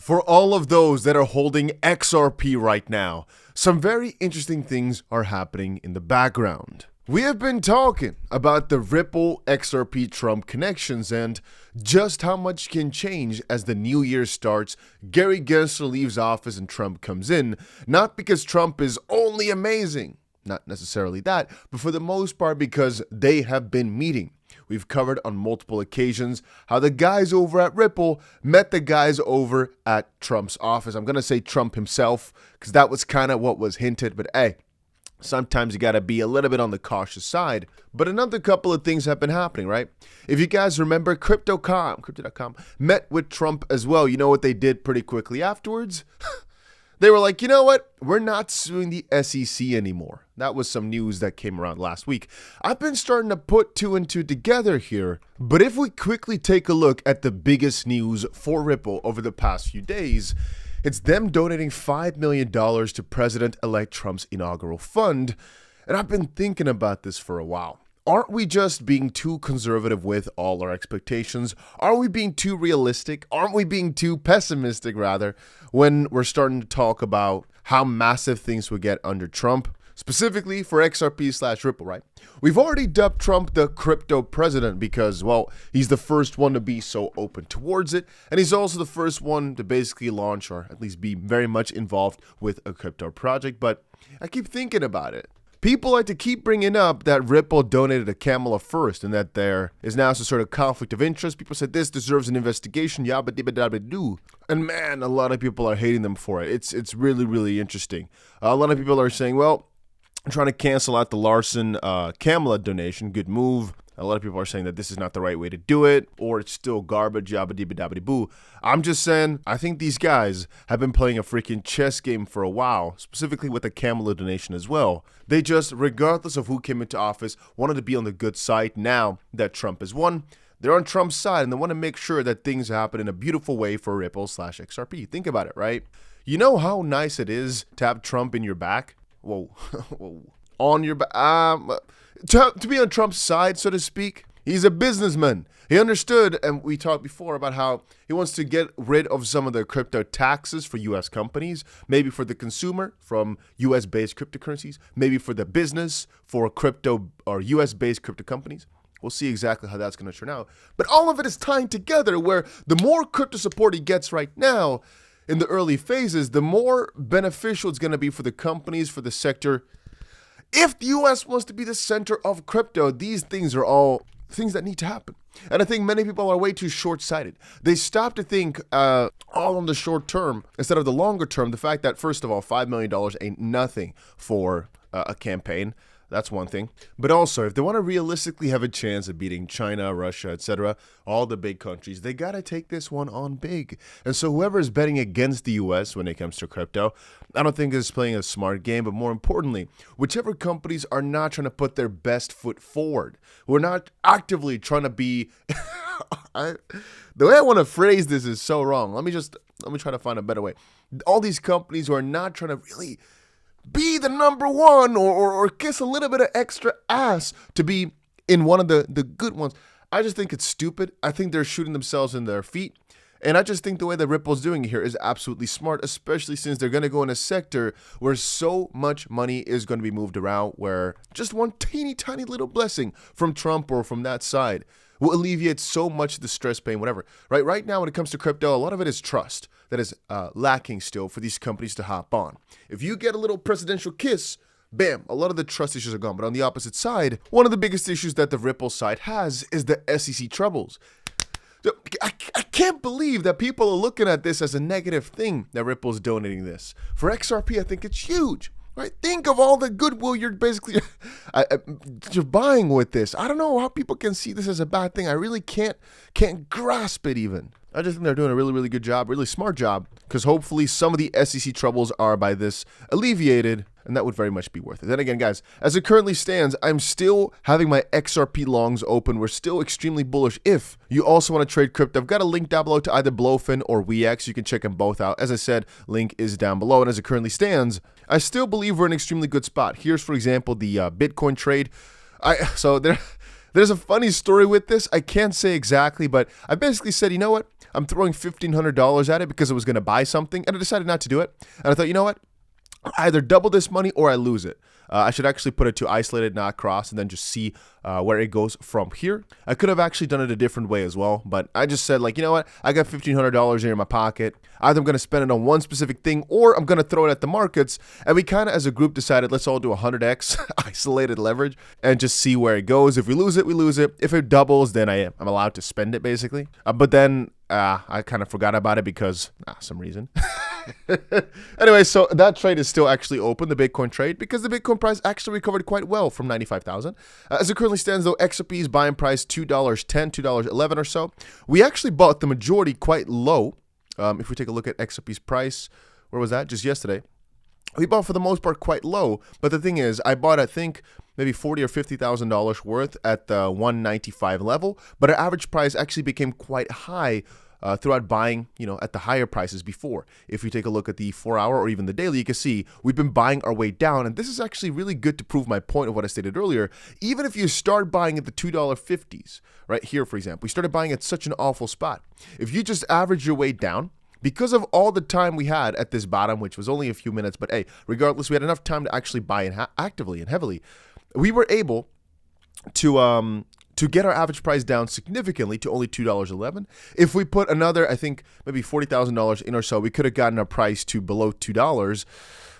For all of those that are holding XRP right now, some very interesting things are happening in the background. We have been talking about the Ripple XRP Trump connections and just how much can change as the new year starts, Gary Gensler leaves office and Trump comes in, not because Trump is only amazing, not necessarily that, but for the most part because they have been meeting. We've covered on multiple occasions how the guys over at Ripple met the guys over at Trump's office. I'm going to say Trump himself because that was kind of what was hinted, but hey, sometimes you got to be a little bit on the cautious side. But another couple of things have been happening, right? If you guys remember, Crypto.com met with Trump as well. You know what they did pretty quickly afterwards? They were like, you know what? We're not suing the SEC anymore. That was some news that came around last week. I've been starting to put two and two together here. But if we quickly take a look at the biggest news for Ripple over the past few days, it's them donating $5 million to President-elect Trump's inaugural fund. And I've been thinking about this for a while. Aren't we just being too conservative with all our expectations? Aren't we being too realistic? Aren't we being too pessimistic, rather, when we're starting to talk about how massive things would get under Trump? Specifically for XRP/Ripple, right? We've already dubbed Trump the crypto president because, well, he's the first one to be so open towards it. And he's also the first one to basically launch or at least be very much involved with a crypto project. But I keep thinking about it. People like to keep bringing up that Ripple donated to Kamala first and that there is now some sort of conflict of interest. People said this deserves an investigation, 𝗕𝗓𝗪𝗓𝗓𝗓. And man, a lot of people are hating them for it. It's really, really interesting. A lot of people are saying, well, I'm trying to cancel out the Larson Kamala donation. Good move. A lot of people are saying that this is not the right way to do it, or it's still garbage, 𝗕𝗓𝗪𝗓𝗪𝗓. I'm just saying, I think these guys have been playing a freaking chess game for a while, specifically with the Kamala donation as well. They just, regardless of who came into office, wanted to be on the good side. Now that Trump has won, they're on Trump's side, and they want to make sure that things happen in a beautiful way for Ripple/XRP. Think about it, right? You know how nice it is to have Trump in your back? Whoa, on your back, to be on Trump's side, so to speak. He's a businessman. He understood, and we talked before about how he wants to get rid of some of the crypto taxes for U.S. companies, maybe for the consumer from U.S.-based cryptocurrencies, maybe for the business for crypto or U.S.-based crypto companies. We'll see exactly how that's going to turn out. But all of it is tying together where the more crypto support he gets right now in the early phases, the more beneficial it's going to be for the companies, for the sector. If the U.S. wants to be the center of crypto, these things are all things that need to happen. And I think many people are way too short-sighted. They stop to think all on the short term instead of the longer term. The fact that, first of all, $5 million ain't nothing for a campaign. That's one thing. But also, if they want to realistically have a chance of beating China, Russia, etc., all the big countries, they got to take this one on big. And so whoever is betting against the U.S. when it comes to crypto, I don't think is playing a smart game. But more importantly, whichever companies are not trying to put their best foot forward, we're not actively trying to be... the way I want to phrase this is so wrong. Let me try to find a better way. All these companies who are not trying to really be the number one or kiss a little bit of extra ass to be in one of the good ones. I just think it's stupid. I think they're shooting themselves in their feet. And I just think the way that Ripple's doing it here is absolutely smart, especially since they're going to go in a sector where so much money is going to be moved around, where just one teeny tiny little blessing from Trump or from that side will alleviate so much of the stress, pain, whatever. Right now, when it comes to crypto, a lot of it is trust that is lacking still for these companies to hop on. If you get a little presidential kiss, bam, a lot of the trust issues are gone. But on the opposite side, one of the biggest issues that the Ripple side has is the SEC troubles. I can't believe that people are looking at this as a negative thing that Ripple's donating this. For XRP, I think it's huge. Right? Think of all the goodwill you're basically you're buying with this. I don't know how people can see this as a bad thing. I really can't grasp it even. I just think they're doing a really, really good job, really smart job, because hopefully some of the SEC troubles are by this alleviated, and that would very much be worth it. Then again, guys, as it currently stands, I'm still having my XRP longs open. We're still extremely bullish. If you also want to trade crypto, I've got a link down below to either Blowfin or WeX. You can check them both out. As I said, link is down below, and as it currently stands, I still believe we're in an extremely good spot. Here's, for example, the Bitcoin trade. There's a funny story with this. I can't say exactly, but I basically said, you know what? I'm throwing $1,500 at it because I was going to buy something, and I decided not to do it. And I thought, you know what? I either double this money or I lose it. I should actually put it to isolated, not cross, and then just see where it goes from here. I could have actually done it a different way as well, but I just said, like, you know what? I got $1,500 here in my pocket. Either I'm going to spend it on one specific thing or I'm going to throw it at the markets. And we kind of, as a group, decided let's all do 100x isolated leverage and just see where it goes. If we lose it, we lose it. If it doubles, then I'm allowed to spend it, basically. But then I kind of forgot about it because some reason. Anyway, so that trade is still actually open, the Bitcoin trade, because the Bitcoin price actually recovered quite well from 95,000. As it currently stands, though, XRP's buying price $2.10, $2.11 or so. We actually bought the majority quite low. If we take a look at XRP's price, where was that? Just yesterday. We bought for the most part quite low, but the thing is, I bought, I think, maybe $40,000 or $50,000 worth at the 195 level, but our average price actually became quite high throughout buying, at the higher prices before. If you take a look at the 4-hour or even the daily, you can see we've been buying our way down, and this is actually really good to prove my point of what I stated earlier. Even if you start buying at the $2.50s, right here, for example, we started buying at such an awful spot. If you just average your way down, because of all the time we had at this bottom, which was only a few minutes, but hey, regardless, we had enough time to actually buy in actively and heavily. We were able to get our average price down significantly to only $2.11. If we put another, I think, maybe $40,000 in or so, we could have gotten our price to below $2,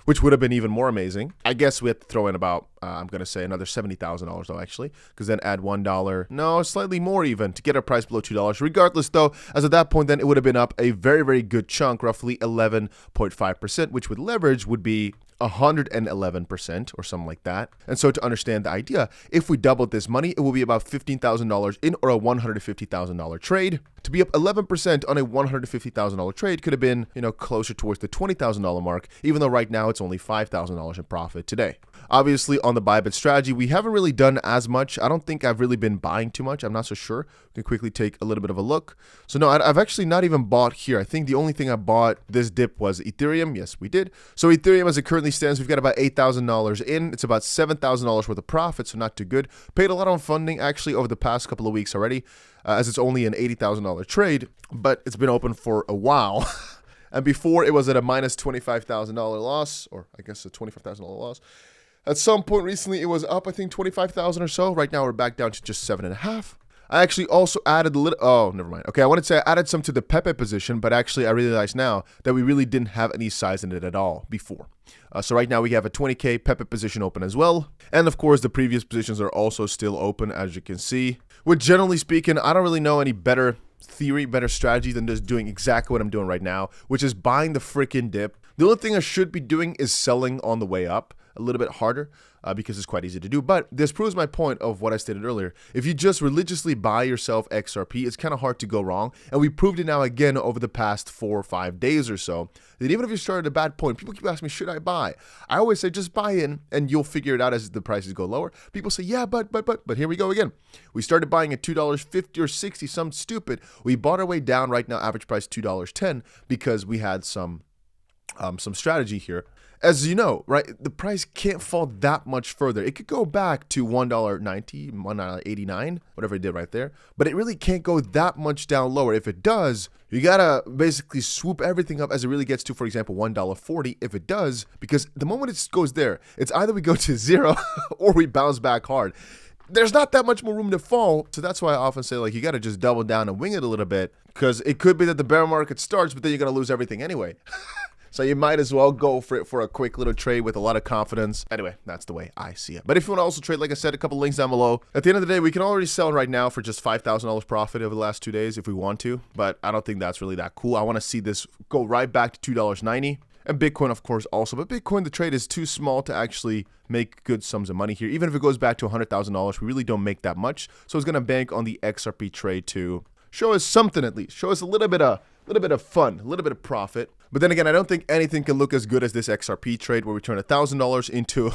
which would have been even more amazing. I guess we have to throw in about, I'm going to say another $70,000 though, actually, because then add $1, no, slightly more even, to get our price below $2. Regardless though, as at that point, then it would have been up a very, very good chunk, roughly 11.5%, which with leverage would be 111% or something like that. And so to understand the idea, if we doubled this money, it will be about $15,000 in or a $150,000 trade. To be up 11% on a $150,000 trade could have been, closer towards the $20,000 mark, even though right now it's only $5,000 in profit today. Obviously, on the buy bid strategy, we haven't really done as much. I don't think I've really been buying too much. I'm not so sure. We can quickly take a little bit of a look. So no, I've actually not even bought here. I think the only thing I bought this dip was Ethereum. Yes, we did. So Ethereum, as it currently stands, we've got about $8,000 in. It's about $7,000 worth of profit, so not too good. Paid a lot on funding actually over the past couple of weeks already, as it's only an $80,000 trade, but it's been open for a while. And before it was at a minus $25,000 loss, or I guess a $25,000 loss. At some point recently, it was up, I think, 25,000 or so. Right now, we're back down to just 7.5. I actually also added a little, oh, never mind. Okay, I wanted to say I added some to the 𝗵𝗵𝗃 position, but actually I realized now that we really didn't have any size in it at all before. So right now we have a 20K 𝗵𝗃 position open as well. And of course, the previous positions are also still open, as you can see. Which generally speaking, I don't really know any better theory, better strategy than just doing exactly what I'm doing right now, which is buying the freaking dip. The only thing I should be doing is selling on the way up a little bit harder because it's quite easy to do. But this proves my point of what I stated earlier. If you just religiously buy yourself XRP, it's kind of hard to go wrong. And we proved it now again over the past 4 or 5 days or so, that even if you start at a bad point, people keep asking me, should I buy? I always say, just buy in and you'll figure it out as the prices go lower. People say, yeah, but here we go again. We started buying at $2.50 or 60, some stupid. We bought our way down. Right now, average price $2.10 because we had some strategy here. As you know, right, the price can't fall that much further. It could go back to $1.90, $1.89, whatever it did right there, but it really can't go that much down lower. If it does, you gotta basically swoop everything up as it really gets to, for example, $1.40 if it does, because the moment it goes there, it's either we go to zero or we bounce back hard. There's not that much more room to fall, so that's why I often say, like, you gotta just double down and wing it a little bit, because it could be that the bear market starts, but then you're gonna lose everything anyway. So you might as well go for it for a quick little trade with a lot of confidence. Anyway, that's the way I see it. But if you want to also trade, like I said, a couple links down below. At the end of the day, we can already sell right now for just $5,000 profit over the last 2 days if we want to. But I don't think that's really that cool. I want to see this go right back to $2.90. And Bitcoin, of course, also. But Bitcoin, the trade is too small to actually make good sums of money here. Even if it goes back to $100,000, we really don't make that much. So it's going to bank on the XRP trade to show us something at least. Show us a little bit of fun, a little bit of profit. But then again, I don't think anything can look as good as this XRP trade where we turn $1,000 into,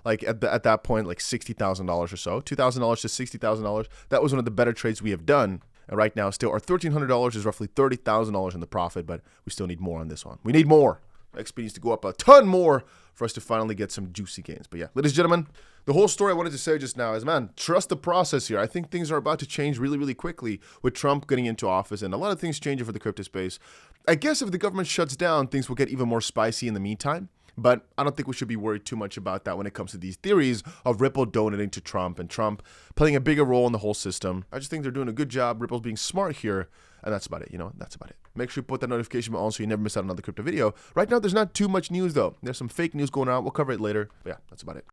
like at that point, like $60,000 or so, $2,000 to $60,000. That was one of the better trades we have done. And right now, still, our $1,300 is roughly $30,000 in the profit, but we still need more on this one. We need more. XP needs to go up a ton more for us to finally get some juicy gains. But yeah, ladies and gentlemen, the whole story I wanted to say just now is, man, trust the process here. I think things are about to change really, really quickly with Trump getting into office and a lot of things changing for the crypto space. I guess if the government shuts down, things will get even more spicy in the meantime. But I don't think we should be worried too much about that when it comes to these theories of Ripple donating to Trump and Trump playing a bigger role in the whole system. I just think they're doing a good job. Ripple's being smart here. And that's about it. That's about it. Make sure you put that notification bell on so you never miss out on another crypto video. Right now, there's not too much news, though. There's some fake news going on. We'll cover it later. But yeah, that's about it.